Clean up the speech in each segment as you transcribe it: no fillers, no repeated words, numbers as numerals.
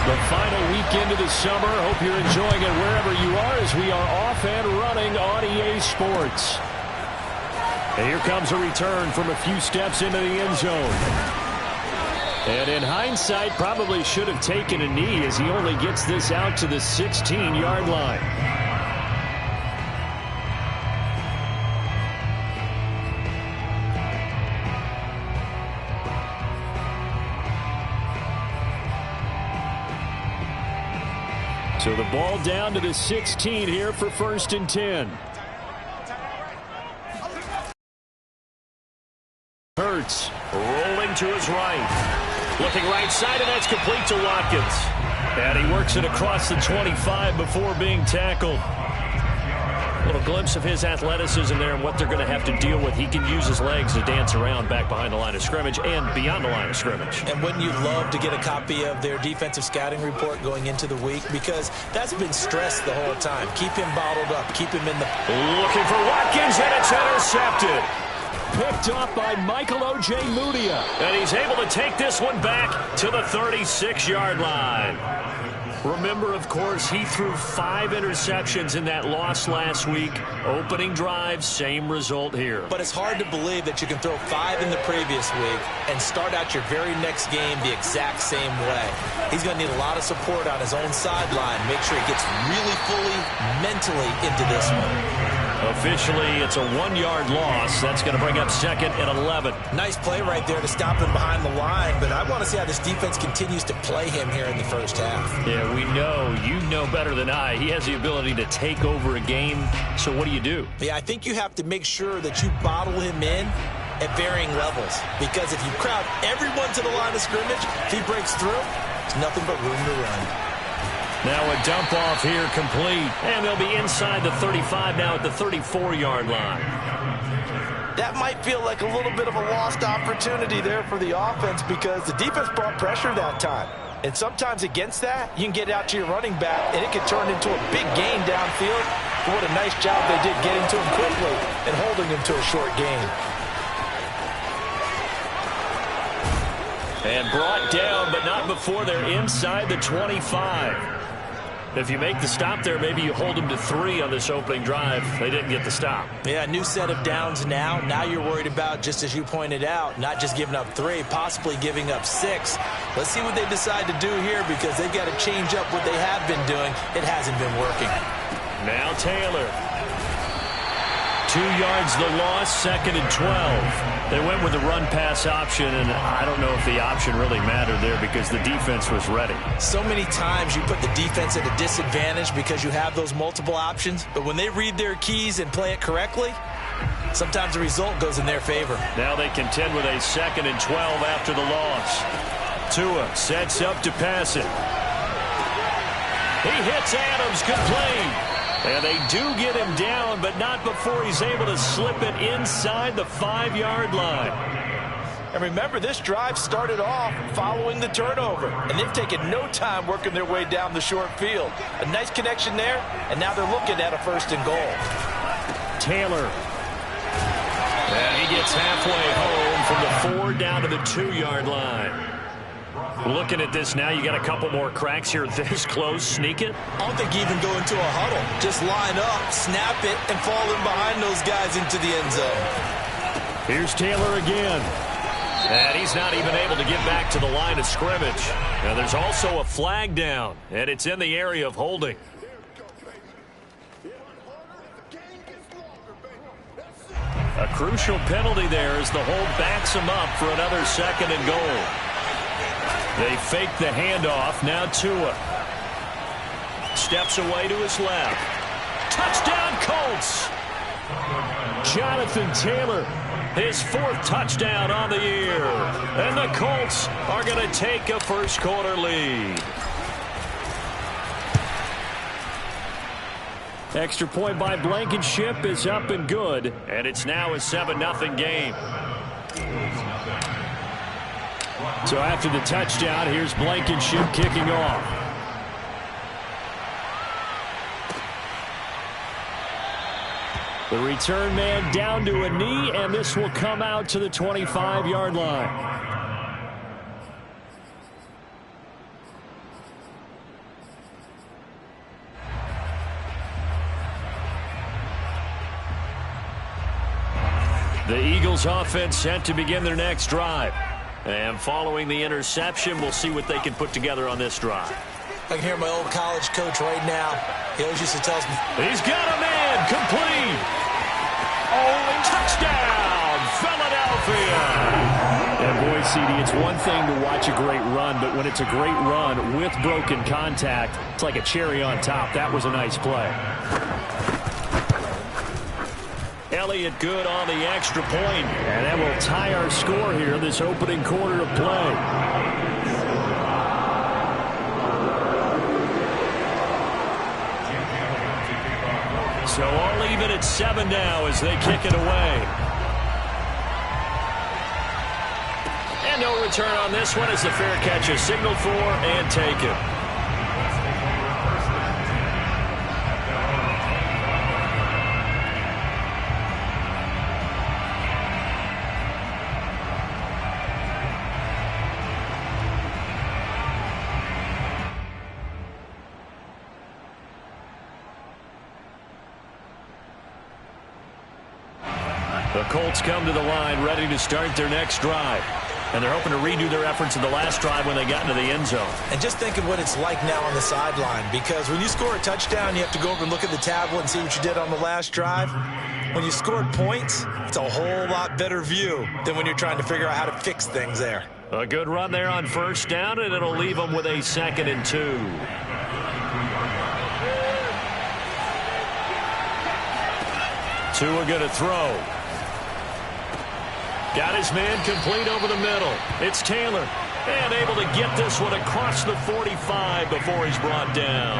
The final weekend of the summer. Hope you're enjoying it wherever you are as we are off and running on EA Sports. And here comes a return from a few steps into the end zone. And in hindsight, probably should have taken a knee as he only gets this out to the 16-yard line. So the ball down to the 16 here for 1st and 10. Hurts rolling to his right. Looking right side, and that's complete to Watkins. And he works it across the 25 before being tackled. A little glimpse of his athleticism there and what they're going to have to deal with. He can use his legs to dance around back behind the line of scrimmage and beyond the line of scrimmage. And wouldn't you love to get a copy of their defensive scouting report going into the week? Because that's been stressed the whole time. Keep him bottled up. Keep him in the... Looking for Watkins, and it's intercepted. Picked off by Michael O.J. Mudia. And he's able to take this one back to the 36-yard line. Remember, of course, he threw 5 interceptions in that loss last week. Opening drive, same result here. But it's hard to believe that you can throw 5 in the previous week and start out your very next game the exact same way. He's going to need a lot of support on his own sideline. Make sure he gets really fully mentally into this one. Officially, it's a 1-yard loss. That's going to bring up 2nd and 11. Nice play right there to stop him behind the line, but I want to see how this defense continues to play him here in the first half. Yeah, we know. You know better than I. He has the ability to take over a game. So what do you do? Yeah, I think you have to make sure that you bottle him in at varying levels, because if you crowd everyone to the line of scrimmage, if he breaks through, there's nothing but room to run. Now a dump off here complete. And they'll be inside the 35 now at the 34-yard line. That might feel like a little bit of a lost opportunity there for the offense because the defense brought pressure that time. And sometimes against that, you can get out to your running back, and it can turn into a big gain downfield. What a nice job they did getting to him quickly and holding him to a short gain. And brought down, but not before they're inside the 25. If you make the stop there, maybe you hold them to 3 on this opening drive. They didn't get the stop. Yeah, new set of downs now. Now you're worried about, just as you pointed out, not just giving up 3, possibly giving up 6. Let's see what they decide to do here because they've got to change up what they have been doing. It hasn't been working. Now Taylor. 2 yards the loss, 2nd and 12. They went with the run-pass option, and I don't know if the option really mattered there because the defense was ready. So many times you put the defense at a disadvantage because you have those multiple options, but when they read their keys and play it correctly, sometimes the result goes in their favor. Now they contend with a 2nd and 12 after the loss. Tua sets up to pass it. He hits Adams, complete. And they do get him down, but not before he's able to slip it inside the 5-yard line. And remember, this drive started off following the turnover, and they've taken no time working their way down the short field. A nice connection there, and now they're looking at a 1st and goal. Taylor. And he gets halfway home from the 4 down to the 2-yard line. Looking at this now, you got a couple more cracks here this close. Sneak it? I don't think you even go into a huddle. Just line up, snap it, and fall in behind those guys into the end zone. Here's Taylor again. And he's not even able to get back to the line of scrimmage. Now there's also a flag down, and it's in the area of holding. A crucial penalty there as the hold backs him up for another 2nd and goal. They fake the handoff. Now Tua steps away to his left. Touchdown, Colts! Jonathan Taylor, his 4th touchdown on the year. And the Colts are going to take a first-quarter lead. Extra point by Blankenship is up and good. And it's now a 7-0 game. So after the touchdown, here's Blankenship kicking off. The return man down to a knee, and this will come out to the 25-yard line. The Eagles offense set to begin their next drive. And following the interception, we'll see what they can put together on this drive. I can hear my old college coach right now. He always used to tell me. He's got a man, complete. Oh, touchdown, Philadelphia. And boy, CD, it's one thing to watch a great run, but when it's a great run with broken contact, it's like a cherry on top. That was a nice play. Elliott good on the extra point, and that will tie our score here this opening quarter of play. So all even at 7 now as they kick it away. And no return on this one as the fair catch is signaled for and taken. The Colts come to the line ready to start their next drive. And they're hoping to redo their efforts in the last drive when they got into the end zone. And just think of what it's like now on the sideline, because when you score a touchdown, you have to go over and look at the tablet and see what you did on the last drive. When you scored points, it's a whole lot better view than when you're trying to figure out how to fix things there. A good run there on first down, and it'll leave them with a 2nd and 2. Tua going to throw. Got his man complete over the middle. It's Taylor. And able to get this one across the 45 before he's brought down.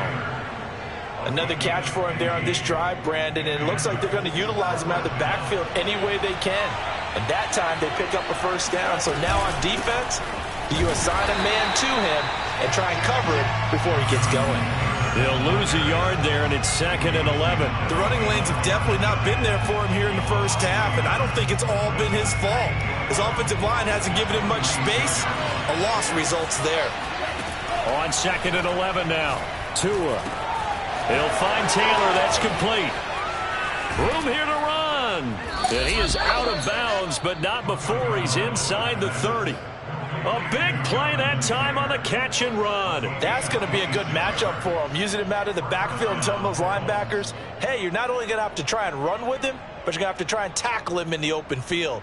Another catch for him there on this drive, Brandon, and it looks like they're going to utilize him out of the backfield any way they can. And that time they pick up a first down. So now on defense, do you assign a man to him and try and cover it before he gets going? They'll lose a yard there, and it's 2nd and 11. The running lanes have definitely not been there for him here in the first half, and I don't think it's all been his fault. His offensive line hasn't given him much space. A loss results there. On 2nd and 11 now. Tua. He'll find Taylor. That's complete. Room here to run. And he is out of bounds, but not before he's inside the 30. A big play that time on the catch and run. That's going to be a good matchup for him. Using him out of the backfield and telling those linebackers, hey, you're not only going to have to try and run with him, but you're going to have to try and tackle him in the open field.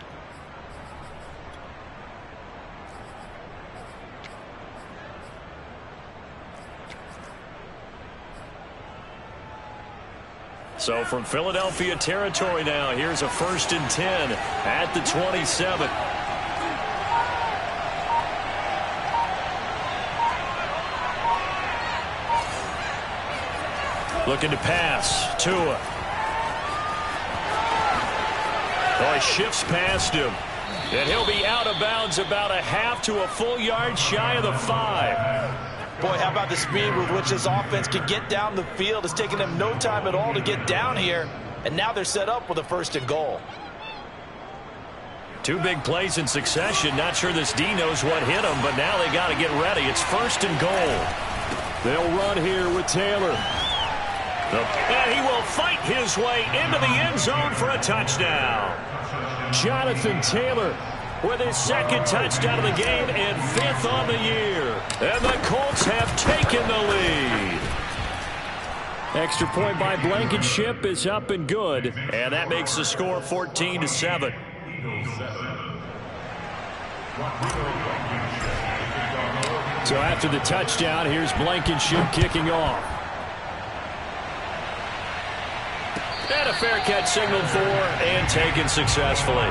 So from Philadelphia territory now, here's a 1st and 10 at the 27. Looking to pass. Tua. Oh, he shifts past him. And he'll be out of bounds about a half to a full yard shy of the 5. Boy, how about the speed with which this offense can get down the field? It's taken them no time at all to get down here. And now they're set up with a 1st and goal. 2 big plays in succession. Not sure this D knows what hit him, but now they got to get ready. It's 1st and goal. They'll run here with Taylor. And he will fight his way into the end zone for a touchdown. Jonathan Taylor with his 2nd touchdown of the game and 5th on the year. And the Colts have taken the lead. Extra point by Blankenship is up and good. And that makes the score 14-7. So after the touchdown, here's Blankenship kicking off. And a fair catch signaled for and taken successfully.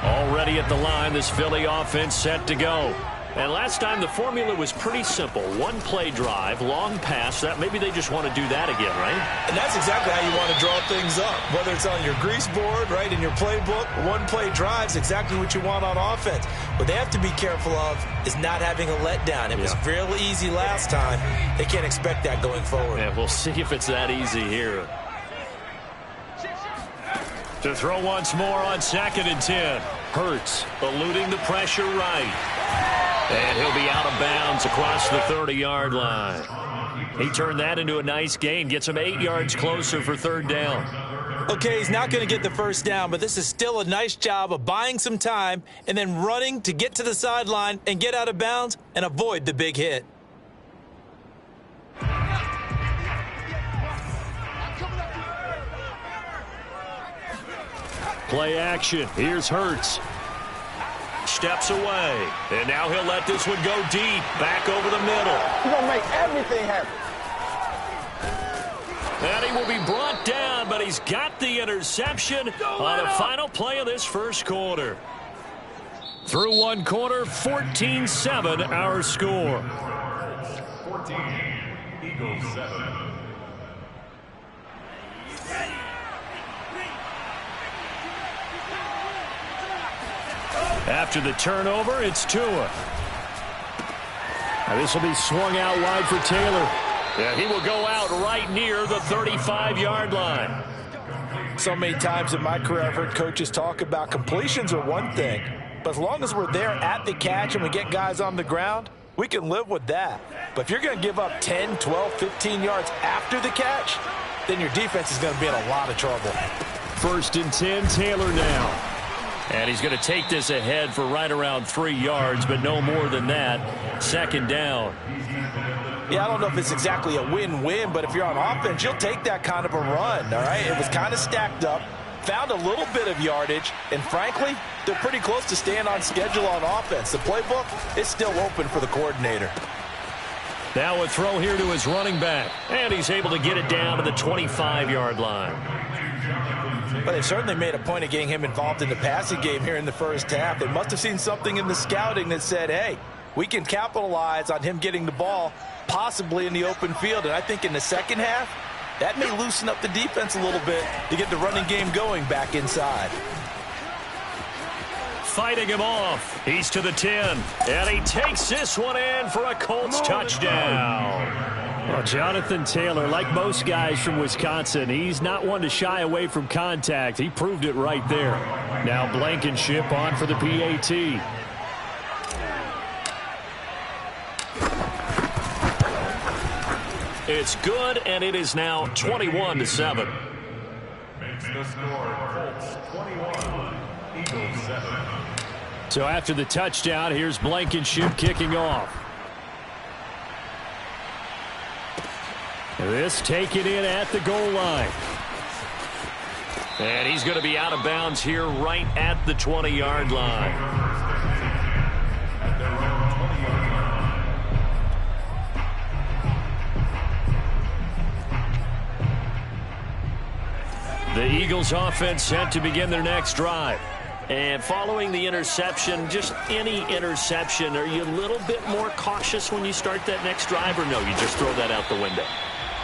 Already at the line, this Philly offense set to go. And last time the formula was pretty simple. One play drive, long pass. That maybe they just want to do that again, right? And that's exactly how you want to draw things up. Whether it's on your grease board, right, in your playbook, one play drive's exactly what you want on offense. What they have to be careful of is not having a letdown. It was real easy last time. They can't expect that going forward. Yeah, we'll see if it's that easy here. To throw once more on 2nd and 10. Hurts eluding the pressure right. And he'll be out of bounds across the 30-yard line. He turned that into a nice gain. Gets him 8 yards closer for 3rd down. Okay, he's not going to get the first down, but this is still a nice job of buying some time and then running to get to the sideline and get out of bounds and avoid the big hit. Play action. Here's Hurts. Steps away. And now he'll let this one go deep. Back over the middle. He's going to make everything happen. And he will be brought down, but he's got the interception on the final play of this first quarter. Through one quarter, 14-7 our score. 14, Eagles 7. After the turnover, it's Tua. Now this will be swung out wide for Taylor. Yeah, he will go out right near the 35-yard line. So many times in my career I've heard coaches talk about completions are one thing, but as long as we're there at the catch and we get guys on the ground, we can live with that. But if you're going to give up 10, 12, 15 yards after the catch, then your defense is going to be in a lot of trouble. 1st and 10, Taylor now. And he's going to take this ahead for right around 3 yards, but no more than that. 2nd down. Yeah, I don't know if it's exactly a win-win, but if you're on offense, you'll take that kind of a run, all right? It was kind of stacked up, found a little bit of yardage, and frankly, they're pretty close to staying on schedule on offense. The playbook is still open for the coordinator. Now a throw here to his running back, and he's able to get it down to the 25-yard line. But they certainly made a point of getting him involved in the passing game here in the first half. They must have seen something in the scouting that said, hey, we can capitalize on him getting the ball possibly in the open field. And I think in the second half, that may loosen up the defense a little bit to get the running game going back inside. Fighting him off. He's to the 10. And he takes this one in for a Colts touchdown. Well, Jonathan Taylor, like most guys from Wisconsin, he's not one to shy away from contact. He proved it right there. Now Blankenship on for the PAT. It's good, and it is now 21-7. Makes the score Colts 21, Eagles 7. So after the touchdown, here's Blankenship kicking off. This taken in at the goal line. And he's going to be out of bounds here right at the 20-yard line. The Eagles offense set to begin their next drive. And following the interception, just any interception, are you a little bit more cautious when you start that next drive, or no, you just throw that out the window?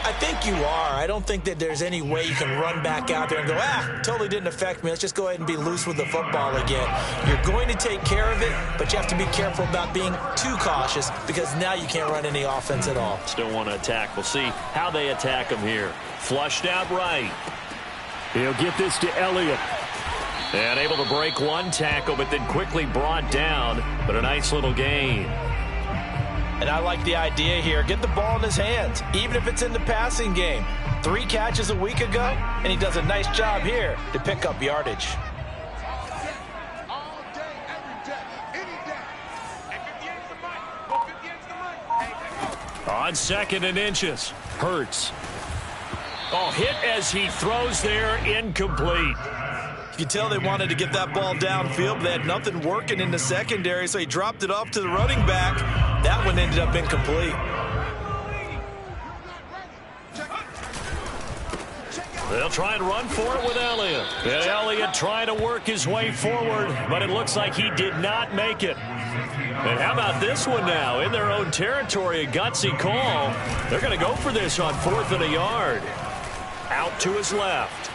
I think you are. I don't think that there's any way you can run back out there and go, totally didn't affect me. Let's just go ahead and be loose with the football again. You're going to take care of it, but you have to be careful about being too cautious because now you can't run any offense at all. Still want to attack. We'll see how they attack him here. Flushed out right. He'll get this to Elliott. And able to break one tackle, but then quickly brought down. But a nice little gain. And I like the idea here. Get the ball in his hands, even if it's in the passing game. 3 catches a week ago, and he does a nice job here to pick up yardage. On 2nd and inches, Hurts. Oh, hit as he throws there, incomplete. You can tell they wanted to get that ball downfield, but they had nothing working in the secondary, so he dropped it off to the running back. That one ended up incomplete. They'll try and run for it with Elliott. And Elliott trying to work his way forward, but it looks like he did not make it. And how about this one now? In their own territory, a gutsy call. They're going to go for this on 4th and a yard. Out to his left.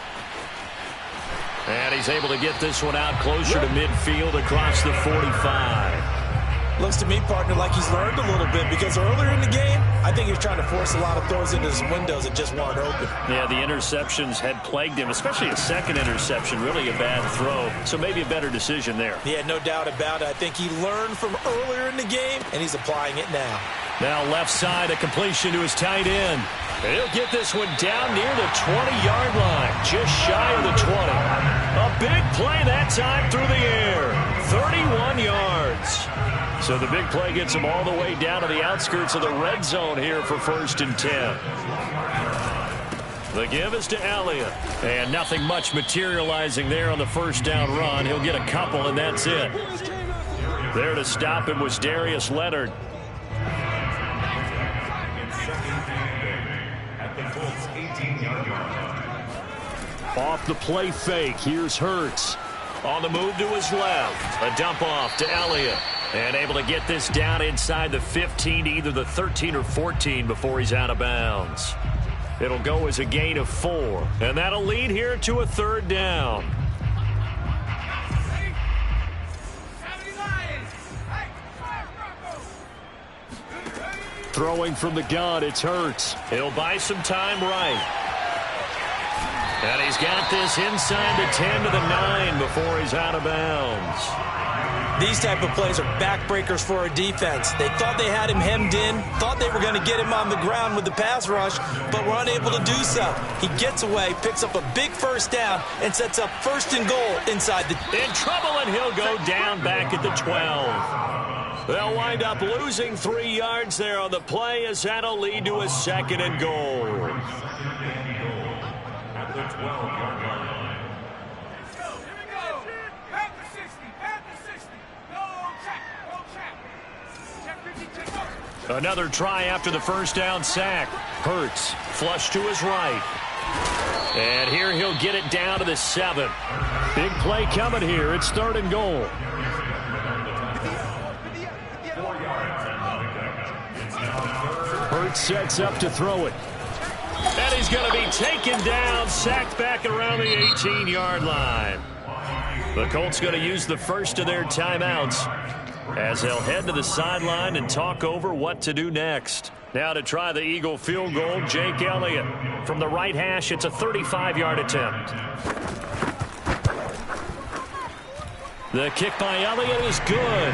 And he's able to get this one out closer to midfield across the 45. Looks to me, partner, like he's learned a little bit, because earlier in the game, I think he was trying to force a lot of throws into his windows that just weren't open. Yeah, the interceptions had plagued him, especially a second interception, really a bad throw. So maybe a better decision there. Yeah, no doubt about it. I think he learned from earlier in the game, and he's applying it now. Now left side, a completion to his tight end. He'll get this one down near the 20-yard line, just shy of the 20. A big play that time through the air, 31 yards. So the big play gets him all the way down to the outskirts of the red zone here for 1st and 10. The give is to Elliott. And nothing much materializing there on the first down run. He'll get a couple, and that's it. There to stop him was Darius Leonard. Off the play fake, here's Hurts. On the move to his left. A dump off to Elliott. And able to get this down inside the 15 to either the 13 or 14 before he's out of bounds. It'll go as a gain of 4. And that'll lead here to a 3rd down. Throwing from the gun, it's Hurts. He'll buy some time right. And he's got this inside the 10 to the 9 before he's out of bounds. These type of plays are backbreakers for a defense. They thought they had him hemmed in, thought they were going to get him on the ground with the pass rush, but were unable to do so. He gets away, picks up a big first down, and sets up 1st and goal inside the... In trouble, and he'll go down back at the 12. They'll wind up losing 3 yards there on the play, as that'll lead to a 2nd and goal. At the 12-yard line. Another try after the first down sack. Hurts, flush to his right. And here he'll get it down to the 7. Big play coming here. It's 3rd and goal. 4 yards on the pickup. It's now 3rd. Hurts sets up to throw it. And he's going to be taken down, sacked back around the 18-yard line. The Colts going to use the first of their timeouts, as they'll head to the sideline and talk over what to do next. Now to try the Eagle field goal, Jake Elliott. From the right hash, it's a 35-yard attempt. The kick by Elliott is good.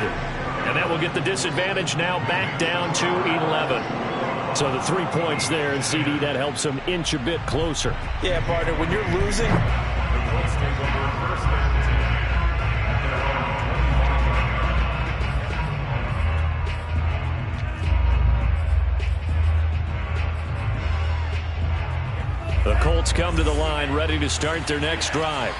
And that will get the disadvantage now back down to 11. So the 3 points there, and CD, that helps them inch a bit closer. Yeah, partner, when you're losing... The Colts take over 1st and 10. The Colts come to the line ready to start their next drive.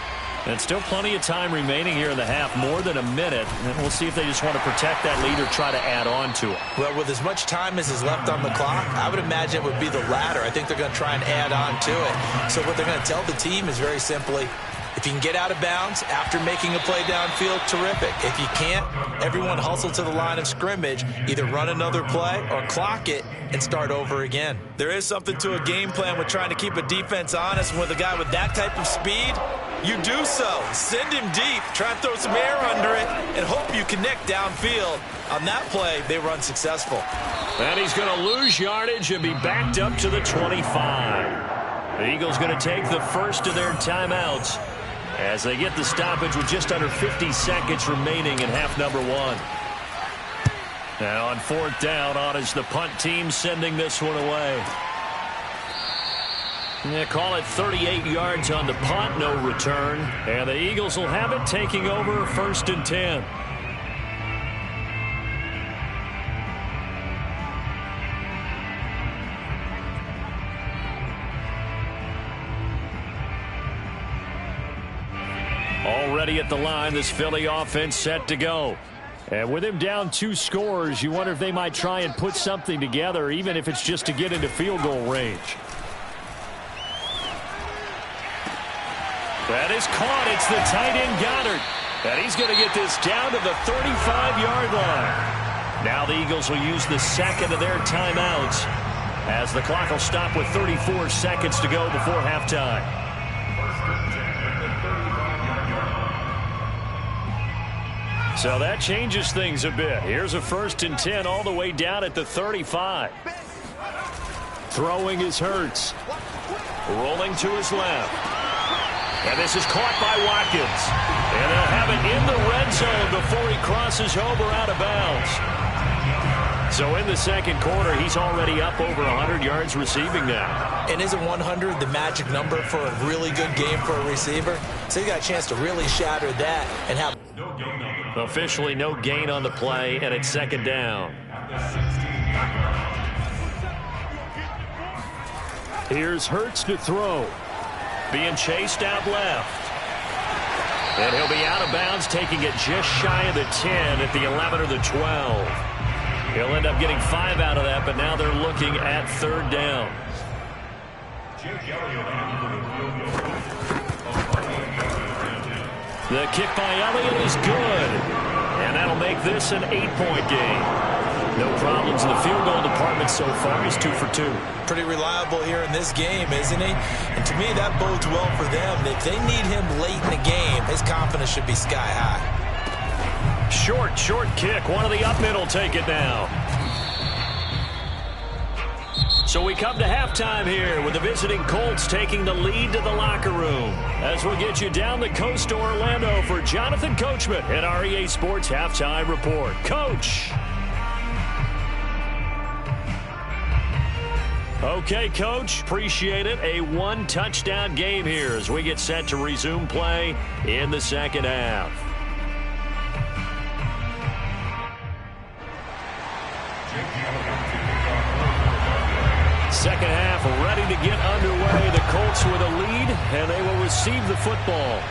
And still plenty of time remaining here in the half, more than a minute. And we'll see if they just want to protect that lead or try to add on to it. Well, with as much time as is left on the clock, I would imagine it would be the latter. I think they're going to try and add on to it. So what they're going to tell the team is very simply, if you can get out of bounds after making a play downfield, terrific. If you can't, everyone hustle to the line of scrimmage, either run another play or clock it and start over again. There is something to a game plan with trying to keep a defense honest. With a guy with that type of speed, you do so. Send him deep, try and throw some air under it, and hope you connect downfield. On that play, they run successful. And he's going to lose yardage and be backed up to the 25. The Eagles going to take the first of their timeouts as they get the stoppage with just under 50 seconds remaining in half number 1. Now on 4th down, on is the punt team sending this one away. They call it 38 yards on the punt, no return. And the Eagles will have it, taking over 1st and 10. Already at the line, this Philly offense set to go. And with him down 2 scores, you wonder if they might try and put something together, even if it's just to get into field goal range. That is caught. It's the tight end Goddard. And he's going to get this down to the 35-yard line. Now the Eagles will use the second of their timeouts as the clock will stop with 34 seconds to go before halftime. So that changes things a bit. Here's a 1st and 10 all the way down at the 35. Throwing is Hurts. Rolling to his left. And this is caught by Watkins. And they'll have it in the red zone before he crosses over out of bounds. So in the second quarter, he's already up over 100 yards receiving now. And isn't 100 the magic number for a really good game for a receiver? So he got a chance to really shatter that and have... Officially no gain on the play, and it's second down. Here's Hurts to throw. Being chased out left. And he'll be out of bounds, taking it just shy of the 10 at the 11 or the 12. He'll end up getting 5 out of that, but now they're looking at 3rd down. The kick by Elliott is good. And that'll make this an 8-point game. No problems in the field goal department so far. He's 2 for 2. Pretty reliable here in this game, isn't he? And to me, that bodes well for them. If they need him late in the game, his confidence should be sky high. Short kick. One of the up mid will take it now. So we come to halftime here with the visiting Colts taking the lead to the locker room. As we'll get you down the coast to Orlando for Jonathan Coachman at our EA Sports Halftime Report. Coach. Okay, Coach, appreciate it. A 1-touchdown game here as we get set to resume play in the second half. Second half ready to get underway. The Colts with a lead, and they will receive the football.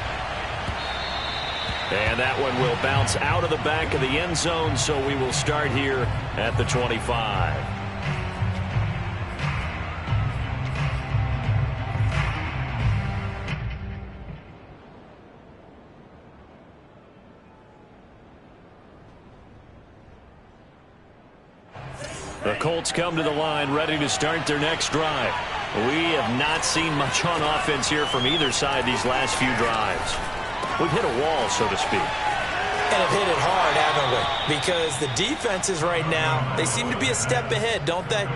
And that one will bounce out of the back of the end zone, so we will start here at the 25. The Colts come to the line ready to start their next drive. We have not seen much on offense here from either side these last few drives. We've hit a wall, so to speak. And have hit it hard, haven't we? Because the defenses right now, they seem to be a step ahead, don't they?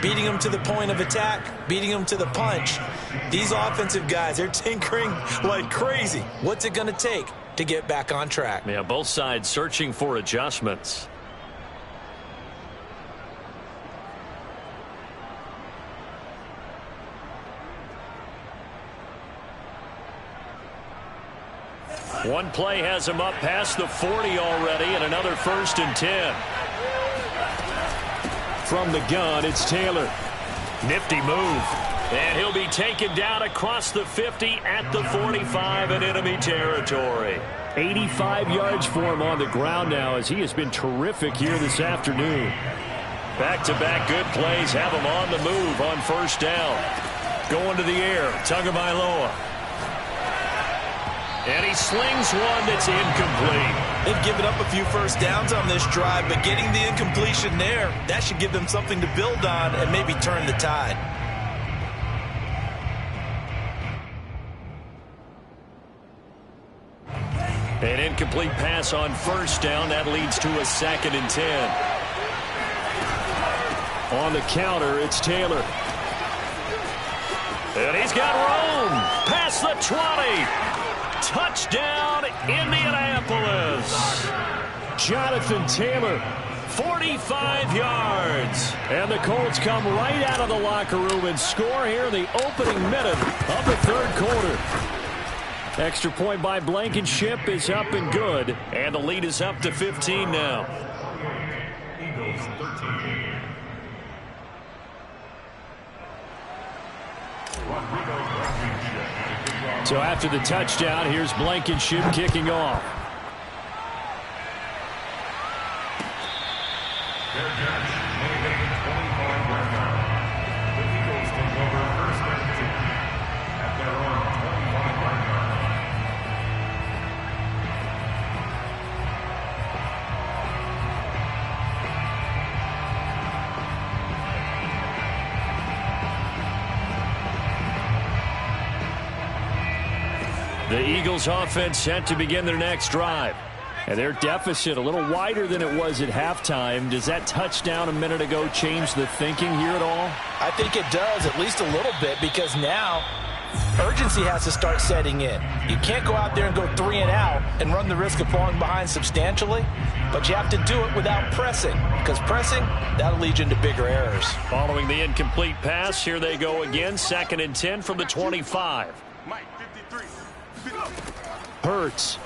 Beating them to the point of attack, beating them to the punch. These offensive guys, they're tinkering like crazy. What's it going to take to get back on track? Yeah, both sides searching for adjustments. One play has him up past the 40 already, and another 1st and 10. From the gun, it's Taylor. Nifty move. And he'll be taken down across the 50 at the 45 in enemy territory. 85 yards for him on the ground now as he has been terrific here this afternoon. Back-to-back good plays have him on the move on 1st down. Going to the air, Tagovailoa. And he slings one that's incomplete. They've given up a few first downs on this drive, but getting the incompletion there, that should give them something to build on and maybe turn the tide. An incomplete pass on 1st down. That leads to a 2nd and 10. On the counter, it's Taylor. And he's got room. Past the 20. Touchdown, Indianapolis. Jonathan Taylor, 45 yards. And the Colts come right out of the locker room and score here in the opening minute of the 3rd quarter. Extra point by Blankenship is up and good. And the lead is up to 15 now. Eagles 13. So after the touchdown, here's Blankenship kicking off. Their catch, moving 25-yard line. The Eagles take over 1st and 10 at their own 25-yard The Eagles offense set to begin their next drive. And their deficit a little wider than it was at halftime. Does that touchdown a minute ago change the thinking here at all? I think it does, at least a little bit, because now urgency has to start setting in. You can't go out there and go 3 and out and run the risk of falling behind substantially, but you have to do it without pressing, because pressing, that'll lead you into bigger errors. Following the incomplete pass, here they go again, 2nd and 10 from the 25. Hurts.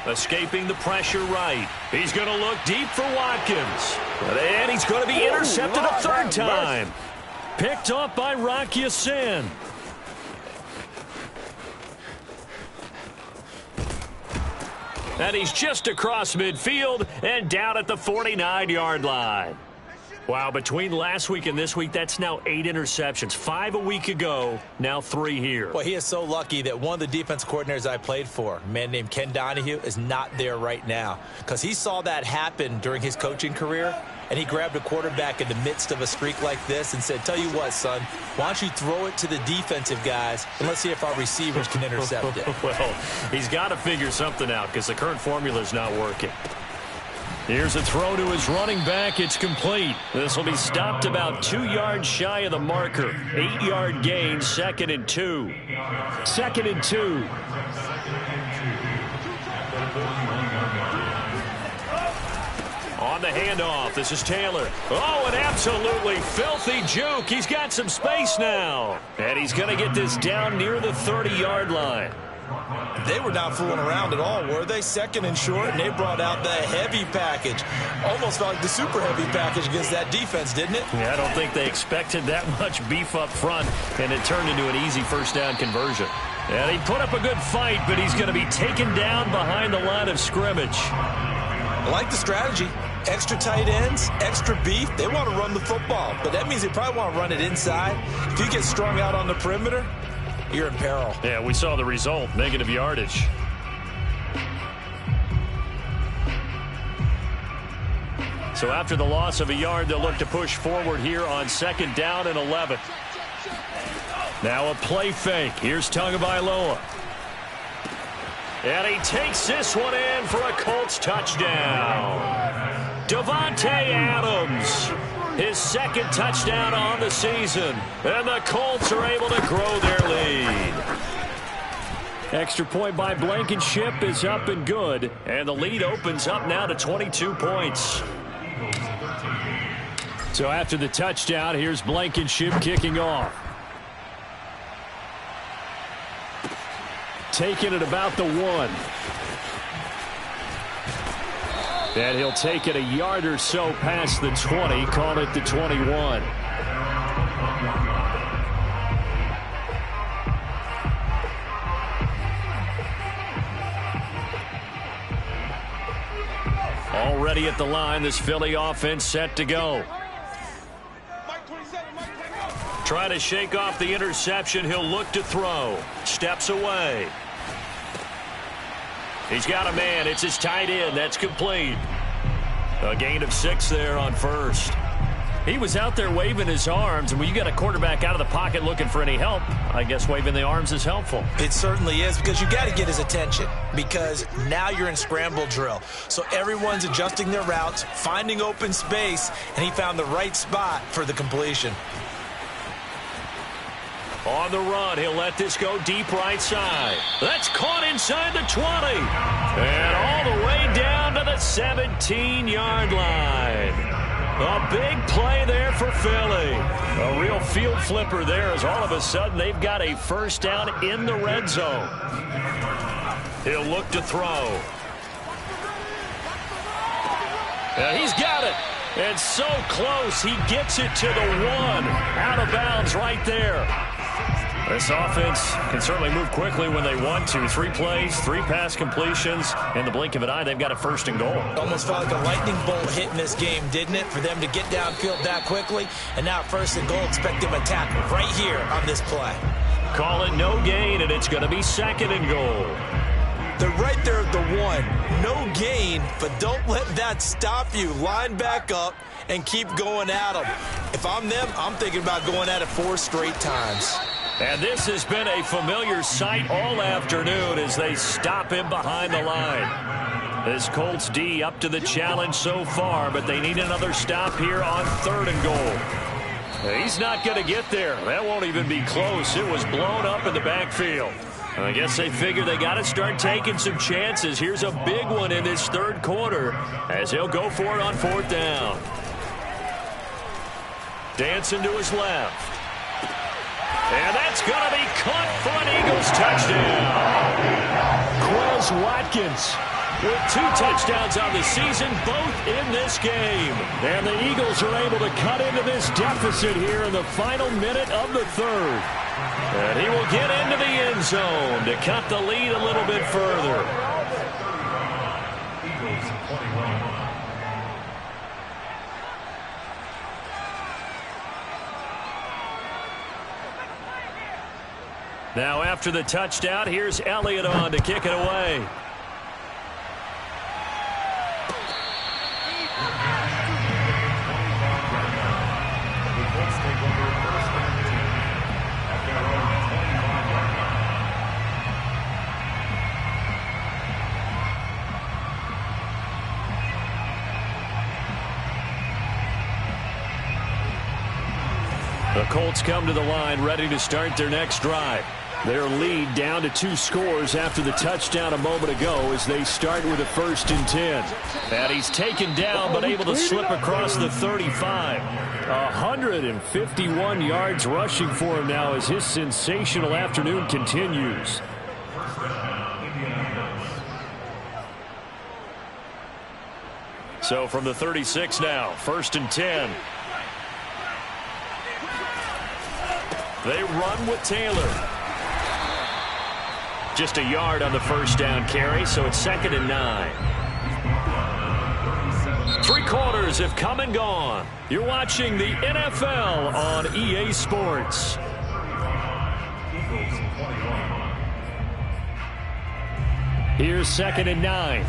Escaping the pressure right. He's going to look deep for Watkins. And he's going to be intercepted a 3rd time. Picked off by Rock Ya-Sin. And he's just across midfield and down at the 49-yard line. Wow, between last week and this week, that's now 8 interceptions. 5 a week ago, now 3 here. Well, he is so lucky that one of the defense coordinators I played for, a man named Ken Donahue, is not there right now. Because he saw that happen during his coaching career, and he grabbed a quarterback in the midst of a streak like this and said, tell you what, son, why don't you throw it to the defensive guys, and let's see if our receivers can intercept it. Well, he's got to figure something out because the current formula is not working. Here's a throw to his running back. It's complete. This will be stopped about 2 yards shy of the marker. 8-yard gain, 2nd and 2. 2nd and 2. On the handoff, this is Taylor. Oh, an absolutely filthy juke. He's got some space now. And he's going to get this down near the 30-yard line. They were not fooling around at all, were they? 2nd and short, and they brought out the heavy package. Almost felt like the super heavy package against that defense, didn't it? Yeah, I don't think they expected that much beef up front, and it turned into an easy 1st down conversion. And he put up a good fight, but he's going to be taken down behind the line of scrimmage. I like the strategy. Extra tight ends, extra beef. They want to run the football, but that means they probably want to run it inside. If you get strung out on the perimeter, you're in peril. Yeah, we saw the result, negative yardage. So after the loss of a yard, they'll look to push forward here on 2nd down and 11. Now a play fake. Here's Tagovailoa. And he takes this one in for a Colts touchdown. Davante Adams. His 2nd touchdown on the season. And the Colts are able to grow their lead. Extra point by Blankenship is up and good. And the lead opens up now to 22 points. So after the touchdown, here's Blankenship kicking off. Taking it about the 1. And he'll take it a yard or so past the 20, call it the 21. Already at the line, this Philly offense set to go. Try to shake off the interception. He'll look to throw. Steps away. He's got a man. It's his tight end. That's complete. A gain of 6 there on 1st. He was out there waving his arms, and when you got a quarterback out of the pocket looking for any help, I guess waving the arms is helpful. It certainly is, because you got to get his attention, because now you're in scramble drill. So everyone's adjusting their routes, finding open space, and he found the right spot for the completion. On the run, he'll let this go deep right side. That's caught inside the 20. And all the way down to the 17-yard line. A big play there for Philly. A real field flipper there, as all of a sudden they've got a 1st down in the red zone. He'll look to throw. And he's got it. And so close, he gets it to the 1. Out of bounds right there. This offense can certainly move quickly when they want to. 3 plays, 3 pass completions. In the blink of an eye, they've got a 1st and goal. Almost felt like a lightning bolt hit in this game, didn't it? For them to get downfield that quickly. And now 1st and goal, expect them to attack right here on this play. Call it no gain, and it's going to be 2nd and goal. They're right there at the 1. No gain, but don't let that stop you. Line back up and keep going at them. If I'm them, I'm thinking about going at it 4 straight times. And this has been a familiar sight all afternoon as they stop him behind the line. This Colts D up to the challenge so far, but they need another stop here on 3rd and goal. He's not going to get there. That won't even be close. It was blown up in the backfield. I guess they figure they got to start taking some chances. Here's a big one in this 3rd quarter as he'll go for it on 4th down. Dancing to his left. And that's going to be caught for an Eagles touchdown. Quez Watkins with 2 touchdowns on the season, both in this game. And the Eagles are able to cut into this deficit here in the final minute of the 3rd. And he will get into the end zone to cut the lead a little bit further. Eagles 21. Now after the touchdown, here's Elliott on to kick it away. The Colts come to the line ready to start their next drive. Their lead down to 2 scores after the touchdown a moment ago as they start with a 1st and 10. And he's taken down but able to slip across the 35. 151 yards rushing for him now as his sensational afternoon continues. So from the 36 now, 1st and 10. They run with Taylor. Just a yard on the 1st down carry, so it's 2nd and 9. 3 quarters have come and gone. You're watching the NFL on EA Sports. Here's 2nd and 9.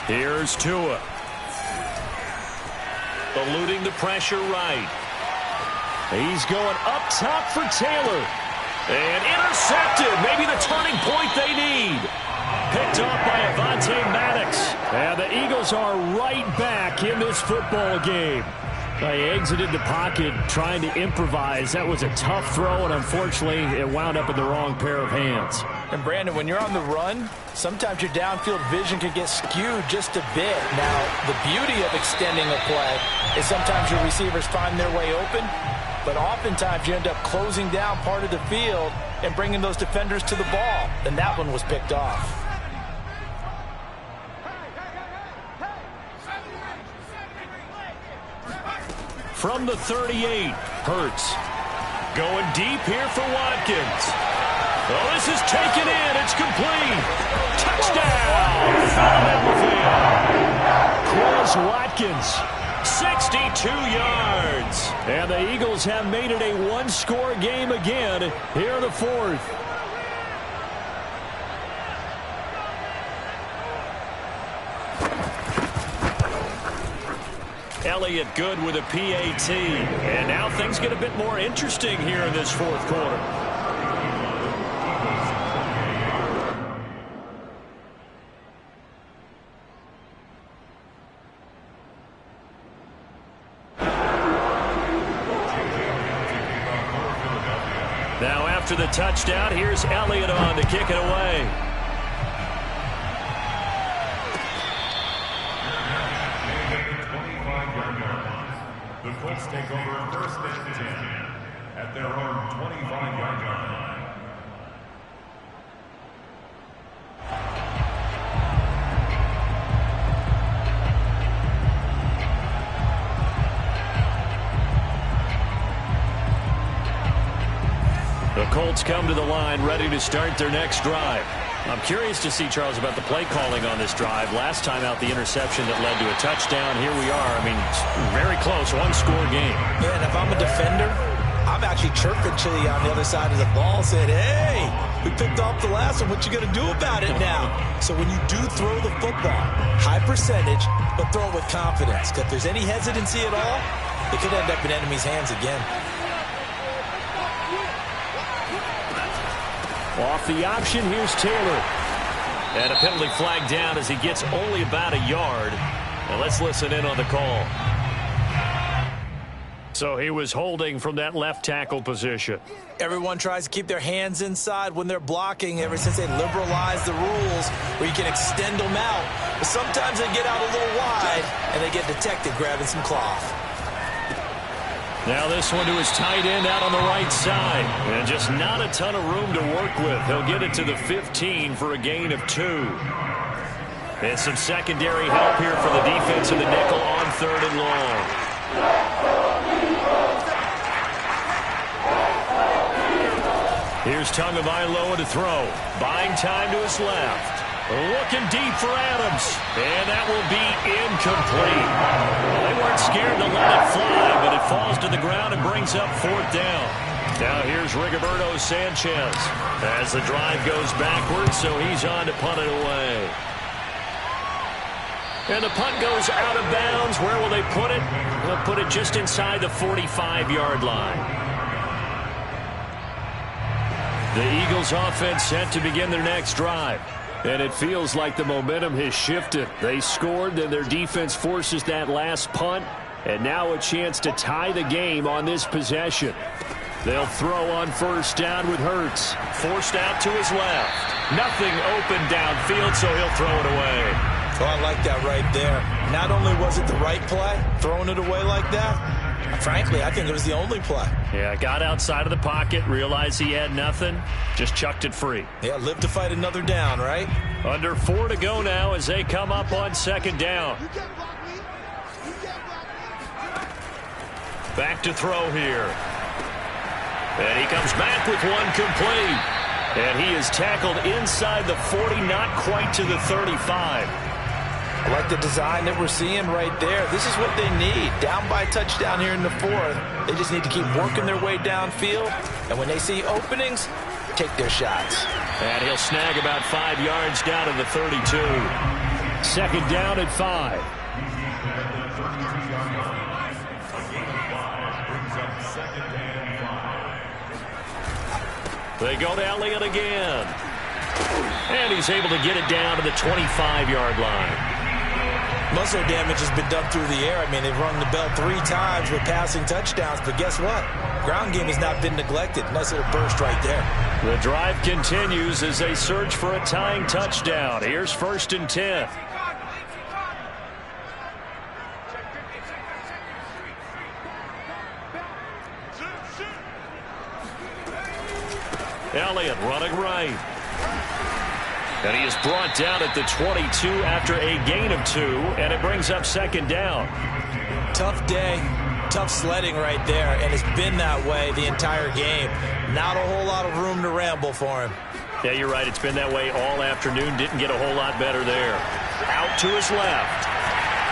Here's Tua. Eluding the pressure right. He's going up top for Taylor. And intercepted. Maybe the turning point they need. Picked off by Avonte Maddox. And the Eagles are right back in this football game. They exited the pocket trying to improvise. That was a tough throw, and unfortunately, it wound up in the wrong pair of hands. And Brandon, when you're on the run, sometimes your downfield vision can get skewed just a bit. Now, the beauty of extending a play is sometimes your receivers find their way open, but oftentimes you end up closing down part of the field and bringing those defenders to the ball, and that one was picked off. From the 38, Hurts. Going deep here for Watkins. Oh, this is taken in. It's complete. Touchdown. Quez Watkins, 62 yards. And the Eagles have made it a one-score game again here in the 4th. Elliott good with a PAT. And now things get a bit more interesting here in this 4th quarter. Now after the touchdown, here's Elliott on to kick it away. The Colts take over 1st and 10 at their own 25-yard line. The Colts come to the line ready to start their next drive. I'm curious to see, Charles, about the play calling on this drive. Last time out, the interception that led to a touchdown. Here we are. I mean, very close, one-score game. Yeah, and if I'm a defender, I'm actually chirping to you on the other side of the ball, saying, hey, we picked off the last one. What you going to do about it now? So when you do throw the football, high percentage, but throw it with confidence. If there's any hesitancy at all, it could end up in enemy's hands again. Off the option, here's Taylor. And a penalty flag down as he gets only about a yard. Now let's listen in on the call. So he was holding from that left tackle position. Everyone tries to keep their hands inside when they're blocking ever since they liberalized the rules where you can extend them out. But sometimes they get out a little wide and they get detected grabbing some cloth. Now this one to his tight end out on the right side. And just not a ton of room to work with. He'll get it to the 15 for a gain of 2. And some secondary help here for the defense in the nickel on 3rd and long. Here's Tagovailoa to throw. Buying time to his left. Looking deep for Adams. And that will be incomplete. Well, they weren't scared to let it fly, but it falls to the ground and brings up 4th down. Now here's Rigoberto Sanchez as the drive goes backwards, so he's on to punt it away. And the punt goes out of bounds. Where will they put it? They'll put it just inside the 45-yard line. The Eagles offense set to begin their next drive. And it feels like the momentum has shifted. They scored, then their defense forces that last punt. And now a chance to tie the game on this possession. They'll throw on 1st down with Hurts. Forced out to his left. Nothing open downfield, so he'll throw it away. Oh, I like that right there. Not only was it the right play, throwing it away like that, frankly, I think it was the only play. Yeah, got outside of the pocket, realized he had nothing, just chucked it free. Yeah, live to fight another down, right? Under 4 to go now as they come up on 2nd down. Back to throw here. And he comes back with one complete. And he is tackled inside the 40, not quite to the 35. I like the design that we're seeing right there. This is what they need. Down by a touchdown here in the 4th. They just need to keep working their way downfield. And when they see openings, take their shots. And he'll snag about 5 yards down to the 32. 2nd down at 5. They go to Elliott again. And he's able to get it down to the 25-yard line. Muscle damage has been done through the air. I mean, they've rung the bell 3 times with passing touchdowns, but guess what? Ground game has not been neglected. Nice little burst right there. The drive continues as they search for a tying touchdown. Here's 1st and 10. Elliott running right. And he is brought down at the 22 after a gain of 2, and it brings up 2nd down. Tough day, tough sledding right there, and it's been that way the entire game. Not a whole lot of room to ramble for him. Yeah, you're right. It's been that way all afternoon. Didn't get a whole lot better there. Out to his left.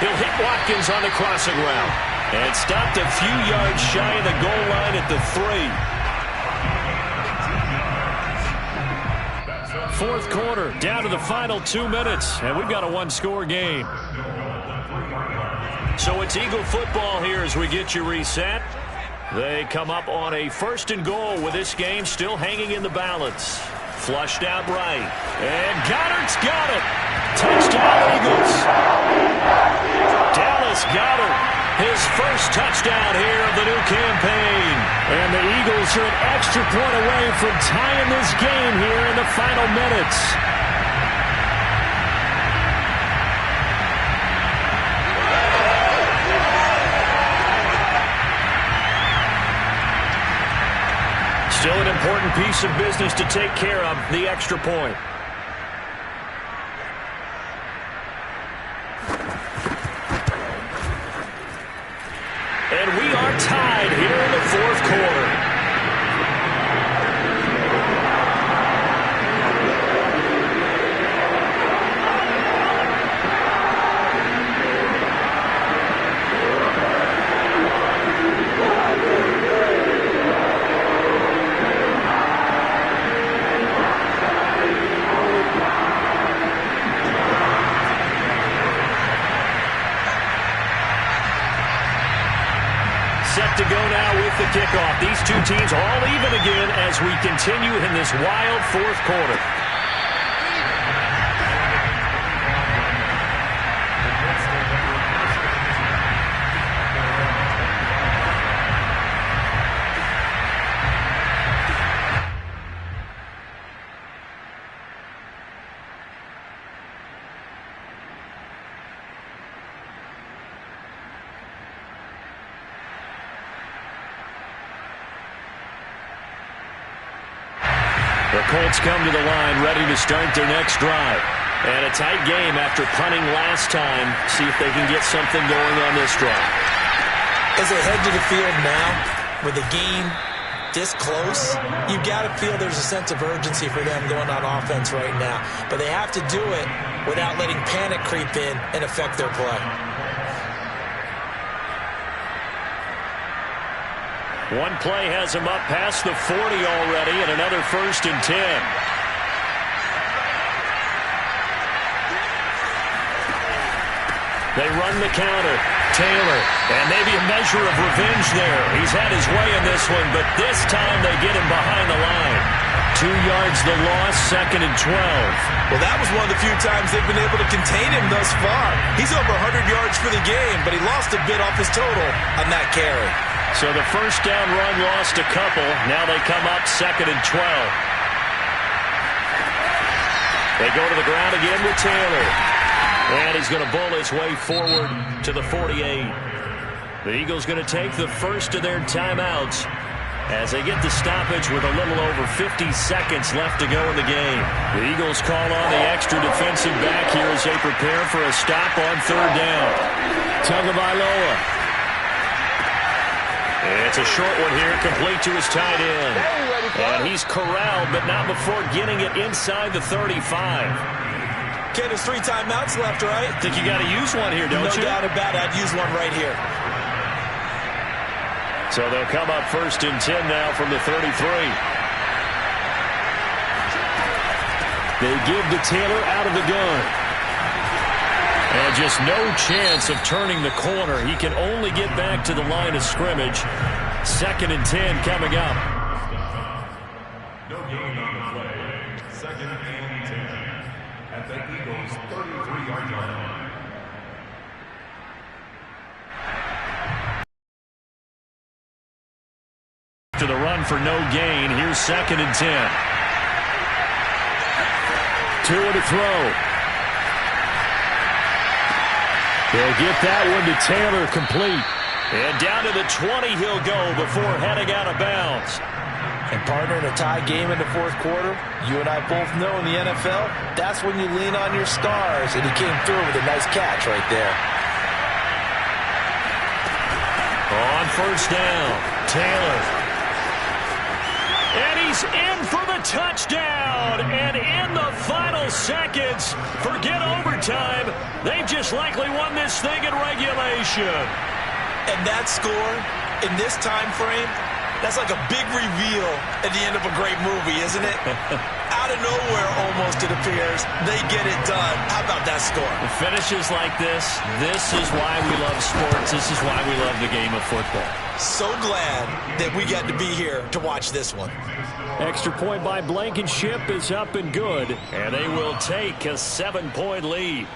He'll hit Watkins on the crossing route. And stopped a few yards shy of the goal line at the 3. 4th quarter, down to the final 2 minutes, and we've got a 1-score game. So it's Eagle football here as we get you reset. They come up on a 1st and goal with this game still hanging in the balance. Flushed out right, and Goddard's got it. Touchdown, Eagles. Dallas Goedert. His first touchdown here of the new campaign. And the Eagles are an extra point away from tying this game here in the final minutes. Still an important piece of business to take care of, the extra point. And we are tied here in the 4th quarter. set to go now with the kickoff. These two teams all even again as we continue in this wild fourth quarter. The Colts come to the line ready to start their next drive. And a tight game after punting last time. See if they can get something going on this drive. As they head to the field now, with the game this close, you've got to feel there's a sense of urgency for them going on offense right now. But they have to do it without letting panic creep in and affect their play. One play has him up past the 40 already, and another 1st and 10. They run the counter. Taylor, and maybe a measure of revenge there. He's had his way in this one, but this time they get him behind the line. 2 yards the loss, 2nd and 12. Well, that was one of the few times they've been able to contain him thus far. He's over 100 yards for the game, but he lost a bit off his total on that carry. So the first down run lost a couple. Now they come up 2nd and 12. They go to the ground again with Taylor. And he's going to bull his way forward to the 48. The Eagles going to take the first of their timeouts as they get the stoppage with a little over 50 seconds left to go in the game. The Eagles call on the extra defensive back here as they prepare for a stop on 3rd down. Tagovailoa. It's a short one here, complete to his tight end. And he's corralled, but not before getting it inside the 35. Ken, there's 3 timeouts left, right? Think you got to use one here, don't you? No doubt about it. I'd use one right here. So they'll come up 1st and 10 now from the 33. They give to Taylor out of the gun. And just no chance of turning the corner. He can only get back to the line of scrimmage. 2nd and 10 coming up. No gain on the play. 2nd and 10 at the Eagles' 33-yard line. To the run for no gain. Here's 2nd and 10. Tua to throw. He'll get that one to Taylor, complete. And down to the 20 he'll go before heading out of bounds. And partner, in a tie game in the fourth quarter, you and I both know in the NFL, that's when you lean on your stars. And he came through with a nice catch right there. On 1st down, Taylor. And he's in for the touchdown. And in the final seconds, forget overtime. They've just likely won this thing in regulation. And that score in this time frame, that's like a big reveal at the end of a great movie, isn't it? Out of nowhere, almost, it appears, they get it done. How about that score? Finishes like this is why we love sports. This is why we love the game of football. So glad that we got to be here to watch this one. Extra point by Blankenship is up and good, and they will take a 7-point lead.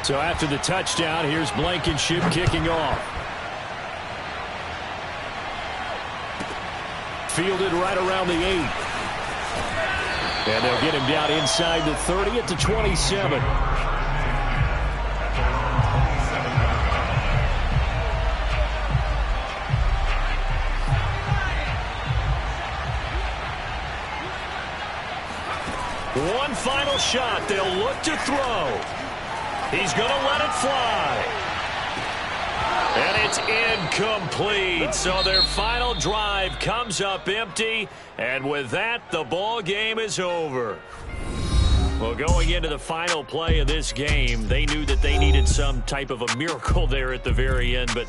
So after the touchdown, here's Blankenship kicking off. Fielded right around the 8. And they'll get him down inside the 30 at the 27. One final shot. They'll look to throw. He's going to let it fly. And it's incomplete. So their final drive comes up empty. And with that, the ball game is over. Well, going into the final play of this game, they knew that they needed some type of a miracle there at the very end. But